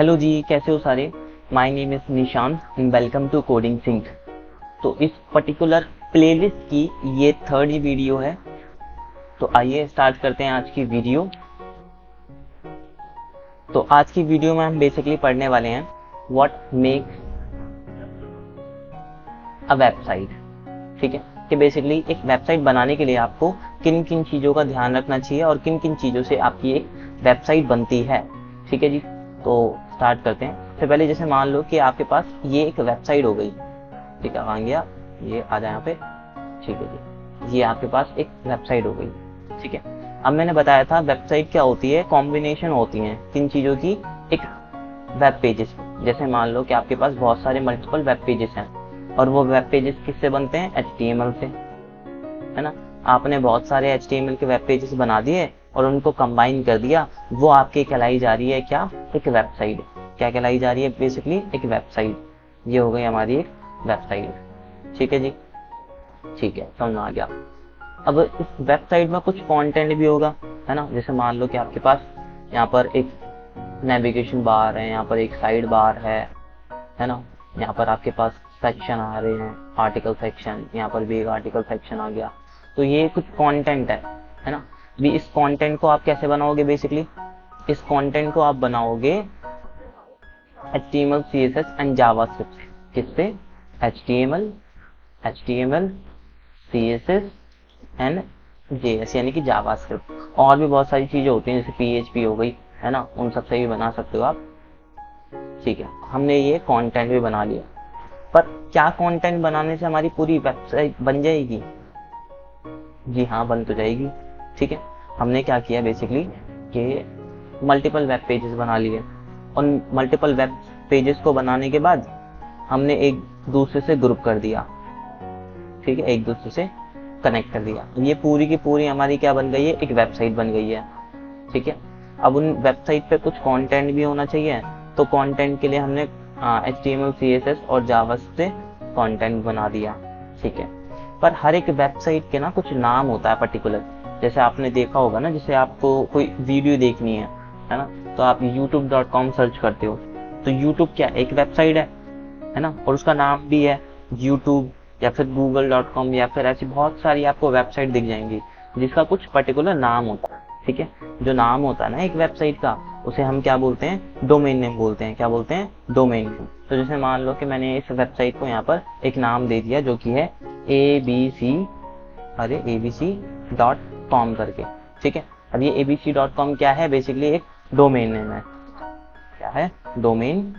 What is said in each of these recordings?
Hello जी, कैसे हो सारे। My name is Nishant and welcome to Coding Sync. तो इस पर्टिकुलर प्लेलिस्ट की ये थर्ड वीडियो है। तो आइए स्टार्ट करते हैं आज की वीडियो। तो आज की वीडियो में हम बेसिकली पढ़ने वाले हैं व्हाट मेक्स अ वेबसाइट। ठीक है, कि बेसिकली एक वेबसाइट बनाने के लिए आपको किन किन चीज़ों का ध्यान रखना चाहिए और किन किन चीज़ों से आपकी एक वेबसाइट बनती है। ठीक है जी, तो स्टार्ट करते हैं। सबसे पहले जैसे मान लो कि आपके पास ये एक वेबसाइट हो गई। ठीक है, आ गया, ये आ जाए यहाँ पे। ठीक है जी, ये आपके पास एक वेबसाइट हो गई। ठीक है, अब मैंने बताया था वेबसाइट क्या होती है, कॉम्बिनेशन होती है किन चीज़ों की, एक वेब पेजेस। जैसे मान लो कि आपके पास बहुत सारे मल्टीपल वेब पेजेस हैं और वो वेब पेजेस किससे बनते हैं, HTML से, है ना। आपने बहुत सारे HTML के वेब पेजेस बना दिए और उनको कंबाइन कर दिया, वो आपकी कहलाई जा रही है क्या, एक वेबसाइट। क्या कहलाई जा रही है, बेसिकली एक वेबसाइट। ये हो गई हमारी एक वेबसाइट। ठीक है जी, ठीक है, समझ आ गया। अब इस वेबसाइट में कुछ कंटेंट भी होगा, है ना। जैसे मान लो कि आपके पास यहाँ पर एक नेविगेशन बार है, यहाँ पर एक साइड बार है ना। यहाँ पर आपके पास सेक्शन आ रहे हैं, आर्टिकल सेक्शन, यहाँ पर भी एक आर्टिकल सेक्शन आ गया। तो ये कुछ कंटेंट है ना। भी इस कंटेंट को आप कैसे बनाओगे, बेसिकली इस कंटेंट को आप बनाओगे HTML, CSS एंड जावास्क्रिप्ट से। किससे, HTML, CSS एंड JS यानी कि जावास्क्रिप्ट। और भी बहुत सारी चीजें होती हैं जैसे PHP हो गई, है ना, उन सब से भी बना सकते हो आप। ठीक है, हमने ये कंटेंट भी बना लिया, पर क्या कंटेंट बनाने से हमारी पूरी वेबसाइट बन जाएगी? जी हाँ, बन तो जाएगी। ठीक है, हमने क्या किया बेसिकली कि मल्टीपल वेब पेजेस बना लिए। उन मल्टीपल वेब पेजेस को बनाने के बाद हमने एक दूसरे से ग्रुप कर दिया। ठीक है, एक दूसरे से कनेक्ट कर दिया। ये पूरी की पूरी हमारी क्या बन गई है, एक वेबसाइट बन गई है। ठीक है, अब उन वेबसाइट पे कुछ कंटेंट भी होना चाहिए, तो कंटेंट के लिए हमने HTML, CSS और जावा से कंटेंट बना दिया। ठीक है, पर हर एक वेबसाइट के ना कुछ नाम होता है पर्टिकुलर। जैसे आपने देखा होगा ना, जैसे आपको कोई वीडियो देखनी है ना, तो आप youtube.com सर्च करते हो, तो YouTube क्या एक वेबसाइट है ना, और उसका नाम भी है YouTube, या फिर google.com, या फिर ऐसी बहुत सारी आपको वेबसाइट दिख जाएंगी जिसका कुछ पर्टिकुलर नाम होता है। ठीक है, जो नाम होता है ना एक वेबसाइट का, उसे हम क्या बोलते हैं, डोमेन नेम बोलते हैं। क्या बोलते हैं, डोमेन नेम। तो जैसे मान लो कि मैंने इस वेबसाइट को यहाँ पर एक नाम दे दिया जो कि है abc.com करके। ठीक है, अब ये abc.com क्या है, बेसिकली एक डोमेन नेम है। क्या है, डोमेन,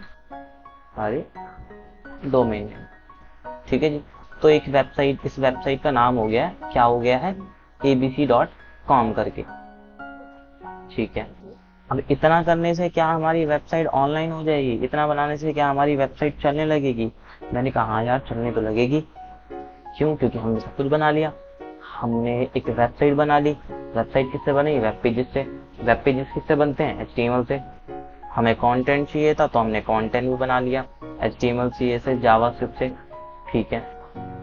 डोमेन नेम। ठीक है जी, तो एक वेबसाइट, इस वेबसाइट का नाम हो गया, क्या हो गया है, abc.com करके। ठीक है, अब इतना करने से क्या हमारी वेबसाइट ऑनलाइन हो जाएगी, इतना बनाने से क्या हमारी वेबसाइट चलने लगेगी? मैंने कहा हाँ यार, चलने तो लगेगी। क्यों? क्योंकि हमने सब कुछ बना लिया। हमने एक वेबसाइट बना ली। वेबसाइट किससे बनी, वेब पेजेस से। वेब पेजेस किससे बनते हैं, HTML से। हमें कंटेंट चाहिए था तो हमने कंटेंट भी बना लिया HTML, CSS, जावास्क्रिप्ट से। ठीक है,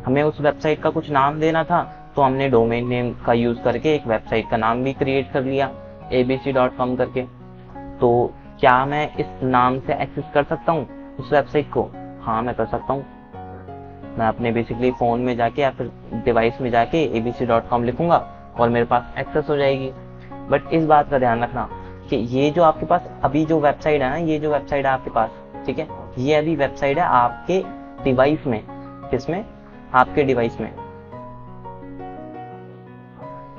हमें उस वेबसाइट का कुछ नाम देना था तो हमने डोमेन नेम का यूज करके एक वेबसाइट का नाम भी क्रिएट कर लिया abc.com करके। तो क्या मैं इस नाम से एक्सेस कर सकता हूँ उस वेबसाइट को? हाँ, मैं कर सकता हूँ। मैं अपने बेसिकली फोन में जाके या फिर डिवाइस में जाके abc.com लिखूंगा और मेरे पास एक्सेस हो जाएगी। बट इस बात का ध्यान रखना कि ये जो आपके पास अभी जो वेबसाइट है ना, ये जो वेबसाइट है आपके पास, ठीक है, ये अभी वेबसाइट है आपके डिवाइस में। किसमें, आपके डिवाइस में,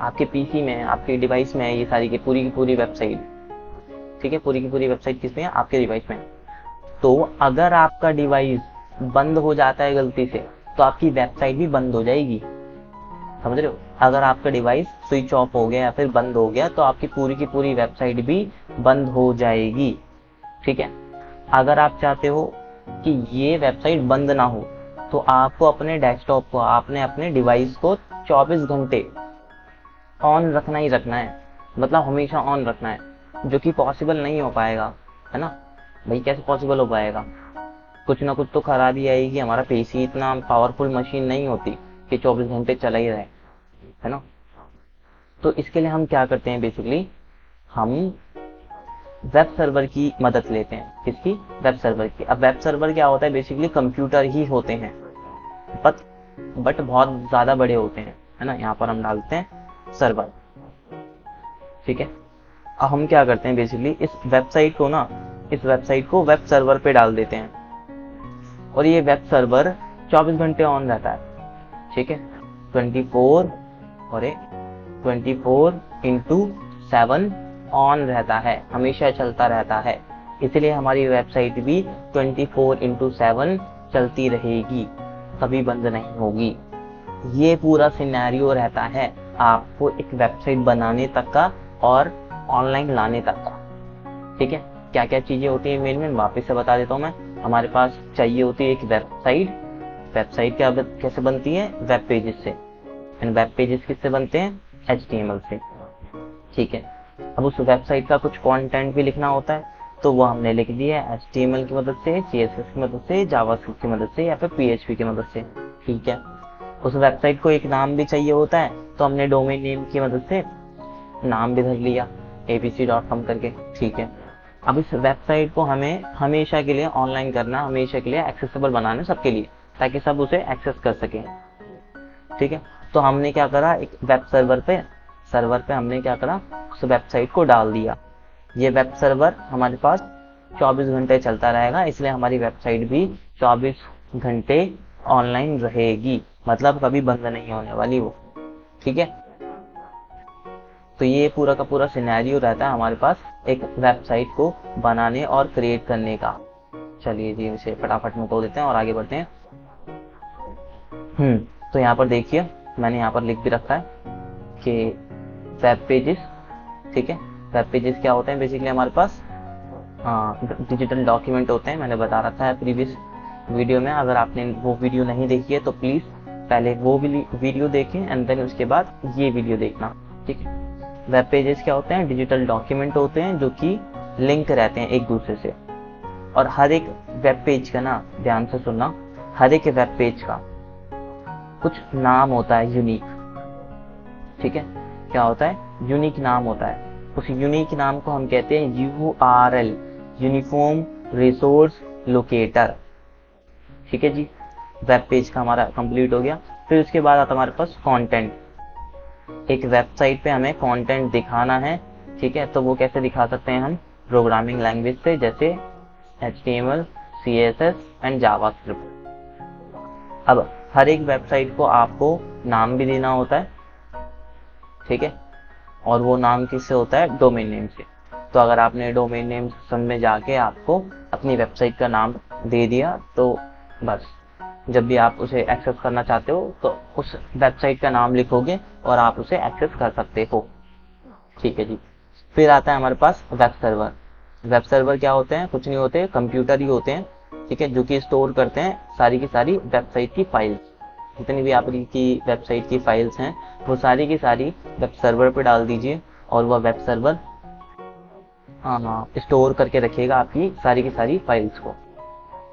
आपके PC में, आपके डिवाइस में है ये सारी की पूरी वेबसाइट। ठीक है, पूरी की पूरी वेबसाइट किसमें है, आपके डिवाइस में। तो अगर आपका डिवाइस बंद हो जाता है गलती से, तो आपकी वेबसाइट भी बंद हो जाएगी। समझ रहे हो, अगर आपका डिवाइस स्विच ऑफ हो गया या फिर बंद हो गया तो आपकी पूरी वेबसाइट भी बंद हो जाएगी। ठीक है, अगर आप चाहते हो कि ये वेबसाइट बंद ना हो, तो आपको अपने डेस्कटॉप को, आपने अपने डिवाइस को 24 घंटे ऑन रखना ही रखना है। मतलब हमेशा ऑन रखना है, जो कि पॉसिबल नहीं हो पाएगा, है ना। भाई कैसे पॉसिबल हो पाएगा, कुछ ना कुछ तो खराबी आएगी। हमारा PC इतना पावरफुल मशीन नहीं होती कि 24 घंटे चला ही रहे, है ना। तो इसके लिए हम क्या करते हैं, बेसिकली हम वेब सर्वर की मदद लेते हैं। किसकी? वेब सर्वर की। अब वेब सर्वर क्या होता है? बेसिकली कंप्यूटर ही होते हैं, बट बहुत ज़्यादा बड़े होते हैं, है ना। यहाँ पर हम डालते हैं सर्वर, ठीक है। अब हम क्या करते हैं, बेसिकली इस वेबसाइट को वेब सर्वर पे डाल देते हैं, और ये वेब सर्वर 24 घंटे ऑन रहता है, ठीक है। 24/7 ऑन रहता है, हमेशा चलता रहता है। इसलिए हमारी वेबसाइट भी 24/7 चलती रहेगी, कभी बंद नहीं होगी। ये पूरा सिनेरियो रहता है आपको एक वेबसाइट बनाने तक का और ऑनलाइन लाने तक का, ठीक है। क्या क्या चीजें होती है मेन वापस से बता देता हूँ मैं। हमारे पास चाहिए होती है एक वेबसाइट क्या कैसे बनती है? वेब पेजेस से। एंड वेब पेजेस किससे बनते हैं? HTML से, ठीक है। अब उस वेबसाइट का कुछ कंटेंट भी लिखना होता है, तो वो हमने लिख दिया HTML की मदद से, CSS की मदद से, जावास्क्रिप्ट की मदद से, या फिर PHP की मदद से, ठीक है। उस वेबसाइट को एक नाम भी चाहिए होता है, तो हमने डोमेन नेम की मदद से नाम भी धर लिया abc.com करके, ठीक है। अब इस वेबसाइट को हमें हमेशा के लिए ऑनलाइन करना, हमेशा के लिए एक्सेसिबल बनाना सबके लिए, ताकि सब उसे एक्सेस कर सकें, ठीक है। तो हमने क्या करा, एक वेब सर्वर पे हमने क्या करा, उस वेबसाइट को डाल दिया। ये वेब सर्वर हमारे पास 24 घंटे चलता रहेगा, इसलिए हमारी वेबसाइट भी 24 घंटे ऑनलाइन रहेगी, मतलब कभी बंद नहीं होने वाली वो, ठीक है। तो ये पूरा का पूरा सिनेरियो रहता है हमारे पास एक वेबसाइट को बनाने और क्रिएट करने का। चलिए जी, इसे फटाफट में तोड़ देते हैं और आगे बढ़ते हैं। तो यहाँ पर देखिए, मैंने यहाँ पर लिख भी रखा है कि वेब पेजेस, ठीक है। वेब पेजेस क्या होते हैं? बेसिकली हमारे पास डिजिटल डॉक्यूमेंट होते हैं, मैंने बता रखा है प्रीवियस वीडियो में। अगर आपने वो वीडियो नहीं देखी है तो प्लीज पहले वो वीडियो देखें एंड देन उसके बाद ये वीडियो देखना, ठीक है। वेब पेजेस क्या होते हैं? डिजिटल डॉक्यूमेंट होते हैं जो कि लिंक रहते हैं एक दूसरे से। और हर एक वेब पेज का ना, ध्यान से सुनना, हर एक वेब पेज का कुछ नाम होता है यूनिक, ठीक है। क्या होता है? यूनिक नाम होता है। उस यूनिक नाम को हम कहते हैं URL, यूनिफॉर्म रिसोर्स लोकेटर, ठीक है जी। वेब पेज का हमारा कंप्लीट हो गया। फिर उसके बाद आता हमारे पास कंटेंट। एक वेबसाइट पे हमें कंटेंट दिखाना है, ठीक है। तो वो कैसे दिखा सकते हैं हम? प्रोग्रामिंग लैंग्वेज से, जैसे HTML, CSS एंड जावास्क्रिप्ट। अब हर एक वेबसाइट को आपको नाम भी देना होता है, ठीक है। और वो नाम किससे होता है? डोमेन नेम से। तो अगर आपने डोमेन नेम सेक्शन में जाके आपको अपनी वेबसाइट का नाम दे दिया, तो बस जब भी आप उसे एक्सेस करना चाहते हो तो उस वेबसाइट का नाम लिखोगे और आप उसे एक्सेस कर सकते हो, ठीक है जी। फिर आता है हमारे पास वेब सर्वर। वेब सर्वर क्या होते हैं? कुछ नहीं होते, कंप्यूटर ही होते हैं, ठीक है, जो कि स्टोर करते हैं सारी की सारी वेबसाइट की फाइल्स। जितनी भी आपकी वेबसाइट की फाइल्स हैं वो सारी की सारी वेब सर्वर पे डाल दीजिए, और वह वेब सर्वर स्टोर करके रखिएगा आपकी सारी की सारी फाइल्स को,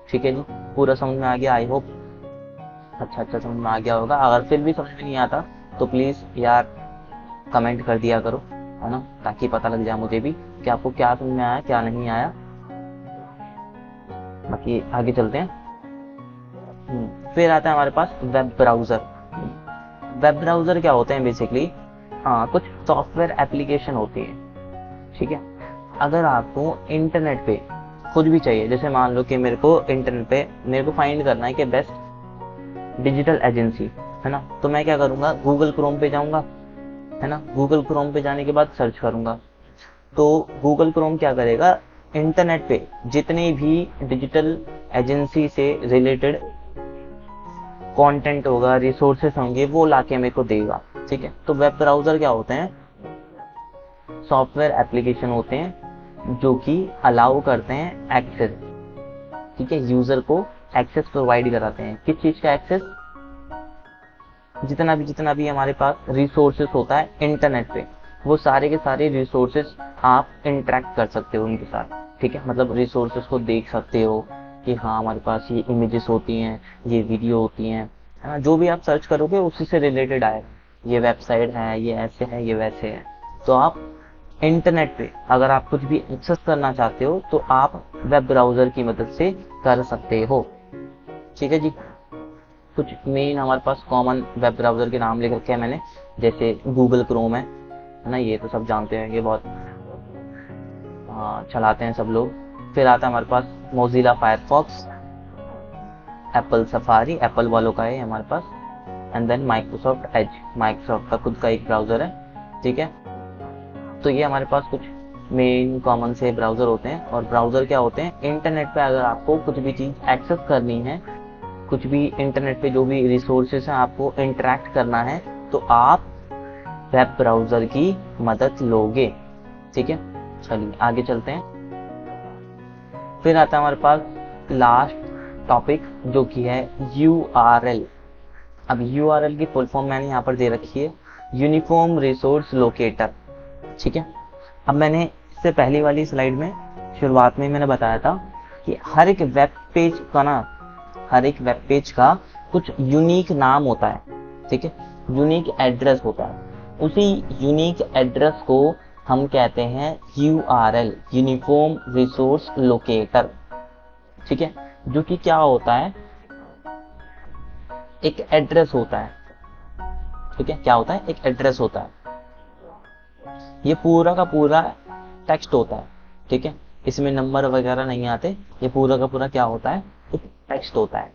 ठीक है जी। पूरा समझ में आ गया? आई होप अच्छा समझ में आ गया होगा। अगर फिर भी समझ में नहीं आता तो प्लीज यार कमेंट कर दिया करो, है ना, ताकि पता लग जाए मुझे भी कि आपको क्या समझ में आया, क्या नहीं आया। बाकी आगे चलते हैं। फिर आता है हमारे पास वेब ब्राउजर। वेब ब्राउजर क्या होते हैं? बेसिकली कुछ सॉफ्टवेयर एप्लीकेशन होती है, ठीक है। अगर आपको इंटरनेट पे कुछ भी चाहिए, जैसे मान लो कि मेरे को इंटरनेट पे मेरे को फाइंड करना है कि बेस्ट डिजिटल एजेंसी, है ना, तो मैं क्या करूंगा? गूगल क्रोम पे जाऊंगा, है ना। गूगल क्रोम पे जाने के बाद सर्च करूंगा, तो गूगल क्रोम क्या करेगा? इंटरनेट पे जितनी भी डिजिटल एजेंसी से रिलेटेड कंटेंट होगा, रिसोर्सेस होंगे, वो लाके मेरे को देगा, ठीक है। तो वेब ब्राउजर क्या होते हैं? सॉफ्टवेयर एप्लीकेशन होते हैं जो कि अलाउ करते हैं एक्सेस, ठीक है, यूजर को एक्सेस प्रोवाइड कराते हैं। किस चीज का एक्सेस? जितना भी हमारे पास रिसोर्सेस होता है इंटरनेट पे, वो सारे के सारे रिसोर्सेस आप इंटरेक्ट कर सकते हो उनके साथ, ठीक है। मतलब रिसोर्सेस को देख सकते हो कि हाँ हमारे पास ये इमेजेस होती हैं, ये वीडियो होती हैं, है ना। जो भी आप सर्च करोगे उसी से रिलेटेड आएगा, ये वेबसाइट है, ये ऐसे है, ये वैसे है। तो आप इंटरनेट पे अगर आप कुछ भी एक्सेस करना चाहते हो तो आप वेब ब्राउजर की मदद से कर सकते हो। ठीक है जी। कुछ मेन हमारे पास कॉमन वेब ब्राउजर के नाम लिख रखे हैं मैंने, जैसे गूगल क्रोम है ना, ये तो सब जानते हैं, ये बहुत चलाते हैं सब लोग। फिर आता है हमारे पास Mozilla Firefox, Apple Safari, Apple वालों का है हमारे पास, and then Microsoft Edge, Microsoft का खुद का एक ब्राउजर है। ठीक है, तो ये हमारे पास कुछ मेन कॉमन से ब्राउजर होते हैं। और ब्राउजर क्या होते हैं, इंटरनेट पे अगर आपको कुछ भी चीज एक्सेस करनी है, कुछ भी इंटरनेट पे जो भी रिसोर्सेस हैं आपको इंटरेक्ट करना है, तो आप वेब ब्राउजर की मदद लोगे। ठीक है, चलिए आगे चलते हैं। फिर आता है हमारे पास लास्ट टॉपिक जो कि है URL। अब URL की फुल फॉर्म मैंने यहाँ पर दे रखी है, यूनिफॉर्म रिसोर्स लोकेटर। ठीक है, अब मैंने इससे पहली वाली स्लाइड में शुरुआत में मैंने बताया था कि हर एक वेब पेज का कुछ यूनिक नाम होता है। ठीक है, यूनिक एड्रेस होता है, उसी यूनिक एड्रेस को हम कहते हैं URL, यूनिफॉर्म रिसोर्स लोकेटर। ठीक है, जो कि क्या होता है, एक एड्रेस होता है। ठीक है, क्या होता है, एक एड्रेस होता है। ये पूरा का पूरा टेक्स्ट होता है। ठीक है, इसमें नंबर वगैरह नहीं आते, ये पूरा का पूरा क्या होता है, एक टेक्स्ट होता है।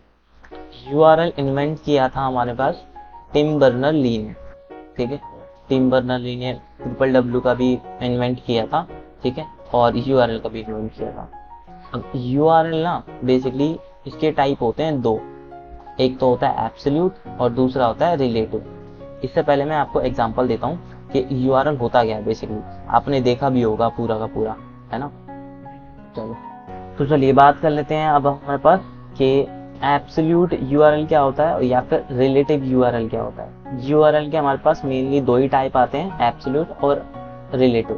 URL इन्वेंट किया था हमारे पास टिम बर्नर-ली ने। ठीक है, टिम बर्नर-ली ने www का भी इन्वेंट किया था। ठीक है, और URL का भी इन्वेंट किया था। अब URL ना बेसिकली इसके टाइप होते हैं दो, एक तो होता है एब्सोल्यूट और दूसरा होता है रिलेटिव। इससे पहले मैं आपको एग्जांपल देता हूँ कि URL होता क्या है। बेसिकली आपने देखा भी होगा पूरा का पूरा, है ना। चलो तो चलिए बात कर लेते हैं अब हमारे पास कि एब्सोल्यूट URL क्या होता है या फिर रिलेटिव URL क्या होता है। URL के हमारे पास मेनली दो ही टाइप आते हैं, एब्सोल्यूट और रिलेटिव।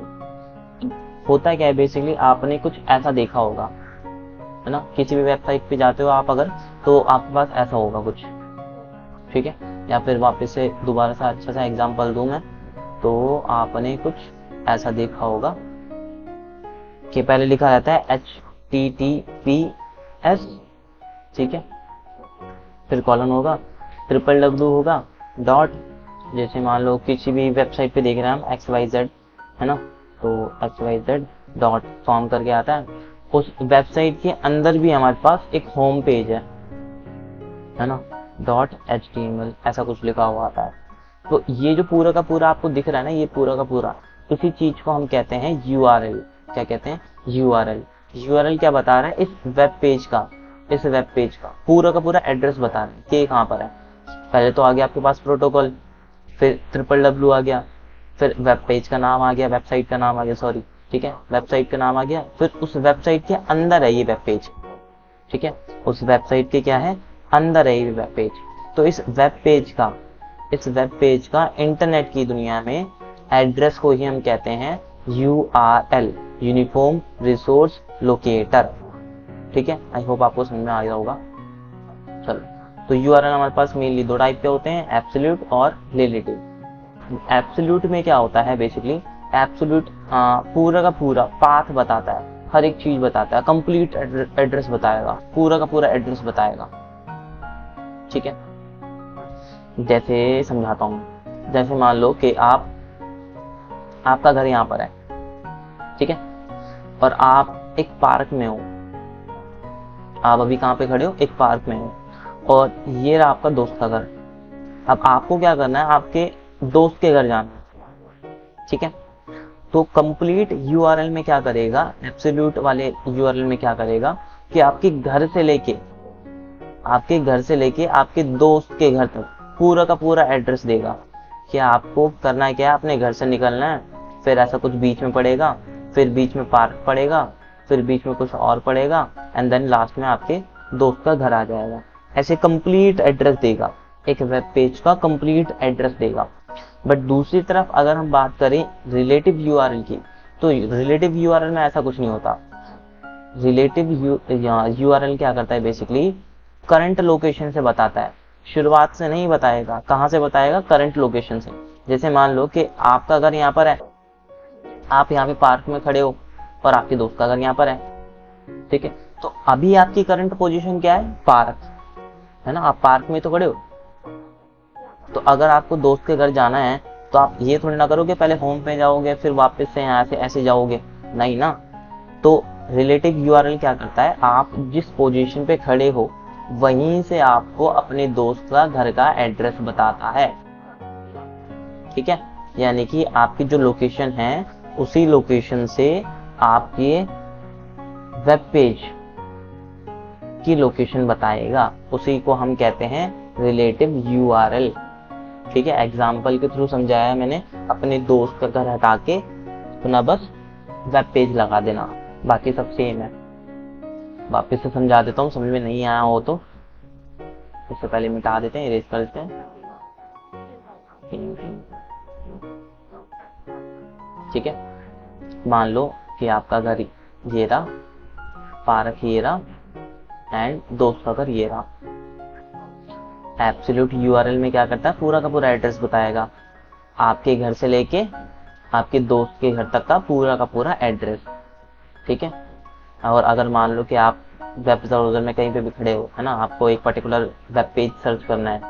होता क्या है, बेसिकली आपने कुछ ऐसा देखा होगा, है ना, किसी भी वेबसाइट पे जाते हो आप अगर, तो आपके पास ऐसा होगा कुछ। ठीक है, या फिर वापस से दोबारा से अच्छा सा एग्जांपल दूं मैं, तो आपने कुछ ऐसा देखा होगा कि पहले लिखा रहता है HTTPS। ठीक है, फिर कॉलन होगा, www होगा, डॉट, जैसे मान लो किसी भी वेबसाइट पे देख रहे हैं हम XYZ, है ना, तो XYZ.com करके आता है। उस वेबसाइट के अंदर भी हमारे पास एक होम पेज है ना, .html ऐसा कुछ लिखा हुआ आता है। तो ये जो पूरा का पूरा आपको दिख रहा है ना, ये पूरा का पूरा, इसी चीज को हम कहते हैं URL। क्या कहते हैं, URL। URL क्या बता रहा है, इस वेब पेज का पूरा का पूरा एड्रेस बता रहा है कि कहाँ पर है। पहले तो आ गया आपके पास प्रोटोकॉल, फिर www आ गया, फिर वेब पेज का नाम आ गया, वेबसाइट का नाम आ गया, सॉरी, ठीक है, वेबसाइट का नाम आ गया, फिर उस वेबसाइट के अंदर है ये वेब पेज। ठीक है, उस वेबसाइट के क्या है, अंदर है ये वेब पेज। तो इस वेब पेज का इंटरनेट की दुनिया में एड्रेस को ही हम कहते हैं URL, यूनिफॉर्म रिसोर्स लोकेटर। ठीक है, आई होप आपको समझ में आ गया होगा। चलो, तो URL हमारे पास मेनली दो टाइप के होते हैं, एब्सोल्यूट और रिलेटिव। एब्सोल्यूट में क्या होता है, बेसिकली एब्सोल्यूट पूरा का पूरा पाथ बताता है, हर एक चीज बताता है, कंप्लीट एड्रेस बताएगा, पूरा का पूरा एड्रेस बताएगा। ठीक है, जैसे समझाता हूँ, जैसे मान लो कि आपका घर यहाँ पर है, ठीक है, और आप एक पार्क में हो, आप अभी कहाँ पे खड़े हो, एक पार्क में हो, और ये रहा आपका दोस्त का घर। अब आपको क्या करना है, आपके दोस्त के घर जाना है। ठीक है, तो कंप्लीट URL में क्या करेगा, एब्सोल्यूट वाले URL में क्या करेगा कि आपके घर से लेके आपके दोस्त के घर तक पूरा का पूरा एड्रेस देगा कि आपको करना क्या है, अपने घर से निकलना है, फिर ऐसा कुछ बीच में पड़ेगा, फिर बीच में पार्क पड़ेगा, फिर बीच में कुछ और पड़ेगा, एंड देन लास्ट में आपके दोस्त का घर आ जाएगा। ऐसे कंप्लीट एड्रेस देगा, एक वेब पेज का कंप्लीट एड्रेस देगा। बट दूसरी तरफ अगर हम बात करें रिलेटिव URL की, तो रिलेटिव URL में ऐसा कुछ नहीं होता। रिलेटिव URL क्या करता है, बेसिकली करंट लोकेशन से बताता है, शुरुआत से नहीं बताएगा। कहां से बताएगा, करंट लोकेशन से। जैसे मान लो कि आपका घर यहाँ पर है, आप यहाँ पे पार्क में खड़े हो और आपके दोस्त का घर यहाँ पर है, ठीक है। तो अभी आपकी करंट पोजीशन क्या है, पार्क, है ना, आप पार्क में तो खड़े हो। तो अगर आपको दोस्त के घर जाना है तो आप ये थोड़ी ना करोगे पहले होम पे जाओगे फिर वापस से यहाँ से ऐसे जाओगे, नहीं ना। तो रिलेटिव यूआरएल क्या करता है, आप जिस पोजीशन पे खड़े हो वहीं से आपको अपने दोस्त का घर का एड्रेस बताता है, ठीक है। यानी कि आपकी जो लोकेशन है उसी लोकेशन से आपके वेब पेज की लोकेशन बताएगा, उसी को हम कहते हैं रिलेटिव यूआरएल, ठीक है। एग्जाम्पल के थ्रू समझाया मैंने, अपने दोस्त का घर हटा के अपना बस वेब पेज लगा देना, बाकी सब सेम है। वापस से समझा देता हूँ, समझ में नहीं आया हो तो इससे पहले मिटा देते हैं, इरेज कर देते हैं, ठीक है। मान लो कि आपका घर ये रहा, पार्क ये रहा एंड दोस्त का घर ये रहा। एब्सोल्यूट यूआरएल में क्या करता है, पूरा का पूरा एड्रेस बताएगा, आपके घर से लेके आपके दोस्त के घर तक का पूरा एड्रेस, ठीक है। और अगर मान लो कि आप वेब ब्राउज़र में कहीं पे भी खड़े हो, है ना, आपको एक पर्टिकुलर वेब पेज सर्च करना है,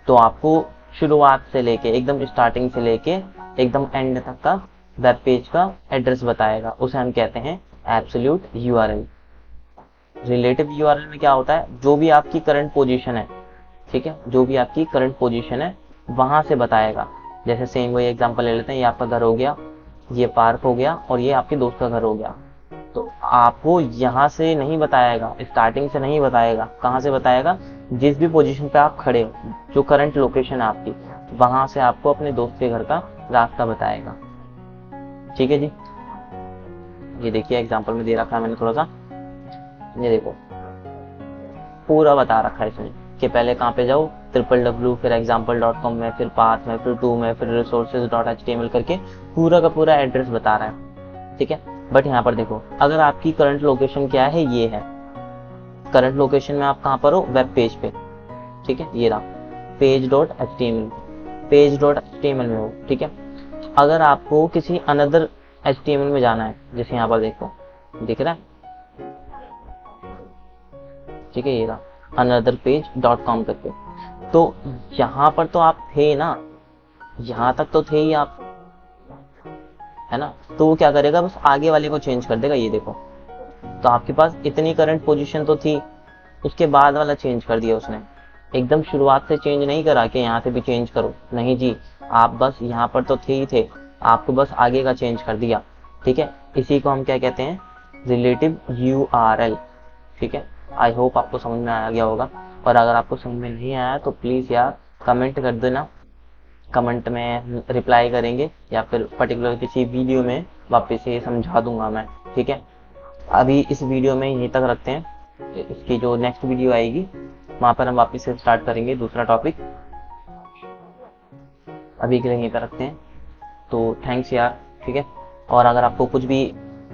तो आपको शुरुआत से लेके एकदम स्टार्टिंग से लेके एकदम एंड तक का वेब पेज का एड्रेस बताएगा, उसे हम कहते हैं एब्सोल्यूट यूआरएल। रिलेटिव यूआरएल में क्या होता है, जो भी आपकी करंट पोजीशन है, ठीक है, जो भी आपकी करंट पोजीशन है वहां से बताएगा। जैसे सेम वही एग्जांपल ले लेते हैं, ये आपका घर हो गया, ये पार्क हो गया और ये आपके दोस्त का घर हो गया। तो आपको यहाँ से नहीं बताएगा, स्टार्टिंग से नहीं बताएगा, कहाँ से बताएगा, जिस भी पोजीशन पे आप खड़े हो, जो करंट लोकेशन है आपकी, वहां से आपको अपने दोस्त के घर का रास्ता बताएगा, ठीक है जी। ये देखिए एग्जांपल में दे रखा है मैंने थोड़ा सा, ये देखो पूरा बता रखा है इसमें कि पहले कहाँ पे जाओ, www, फिर example.com में, फिर पाथ में, फिर to में, फिर resources.html करके पूरा का पूरा एड्रेस बता रहा है, ठीक है। बट यहाँ पर देखो, अगर आपकी करंट लोकेशन क्या है, ये है करंट लोकेशन में, आप कहाँ पर हो, वेब पेज पे, ठीक है, ये रहा page.html में हो, ठीक है। अगर आपको किसी अनदर HTML में जाना है, जैसे यहाँ पर देखो दिख रहा है, ठीक है, ये रहा another page.com करके। तो यहाँ पर तो आप थे ना, यहाँ तक तो थे ही आप, है ना। तो वो क्या करेगा, बस आगे वाले को चेंज कर देगा, ये देखो। तो आपके पास इतनी करंट पोजीशन तो थी, उसके बाद वाला चेंज कर दिया उसने, एकदम शुरुआत से चेंज नहीं करा कि यहाँ से भी चेंज करो, नहीं जी, आप बस यहाँ पर तो थे ही थे, आपको बस आगे का चेंज कर दिया, ठीक है। इसी को हम क्या कहते हैं, रिलेटिव यूआरएल, ठीक है। आई होप आपको समझ में आ गया होगा, और अगर आपको समझ में नहीं आया तो प्लीज़ यार कमेंट कर देना, कमेंट में रिप्लाई करेंगे या फिर पर्टिकुलर किसी वीडियो में वापस से समझा दूंगा मैं, ठीक है। अभी इस वीडियो में यहीं तक रखते हैं, इसकी जो नेक्स्ट वीडियो आएगी वहाँ पर हम वापस से स्टार्ट करेंगे दूसरा टॉपिक। अभी के लिए यहीं पर रखते हैं, तो थैंक्स यार, ठीक है। और अगर आपको कुछ भी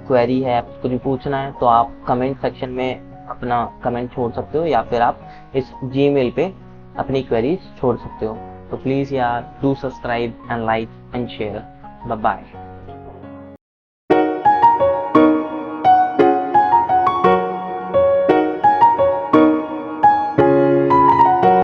क्वेरी है, कुछ भी पूछना है, तो आप कमेंट सेक्शन में अपना कमेंट छोड़ सकते हो, या फिर आप इस जीमेल पे अपनी क्वेरीज छोड़ सकते हो। तो प्लीज़ यार do subscribe and like and share. Bye bye.